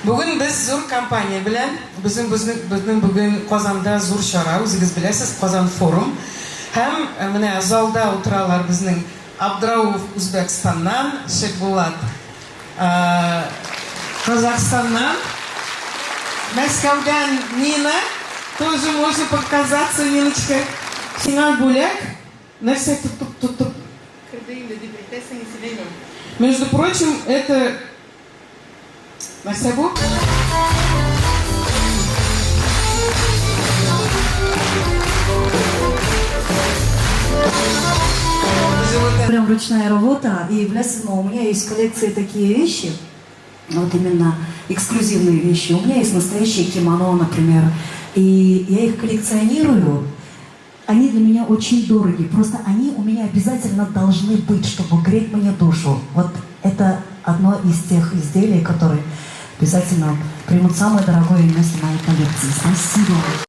Бүгін біз зор компания белән, безнең бүген Казанда зур чара, үзегез беләсез, Казан форум. Һәм менә залда утыралар безнең Абдрауф Үзбәкстаннан, Шекбулат Казахстаннан, Мәскәүдән Нина, тоже можно показаться, Ниночка. Сиңа бүләк, нәрсә тотып. Между прочим, это... Нәрсә бу? Прям ручная работа, и в Лесено у меня есть в коллекции такие вещи, вот именно эксклюзивные вещи. У меня есть настоящие кимоно, например, и я их коллекционирую. Они для меня очень дороги, просто они у меня обязательно должны быть, чтобы греть мне душу. Вот это одно из тех изделий, которые обязательно примут самое дорогое место моей коллекции. Спасибо.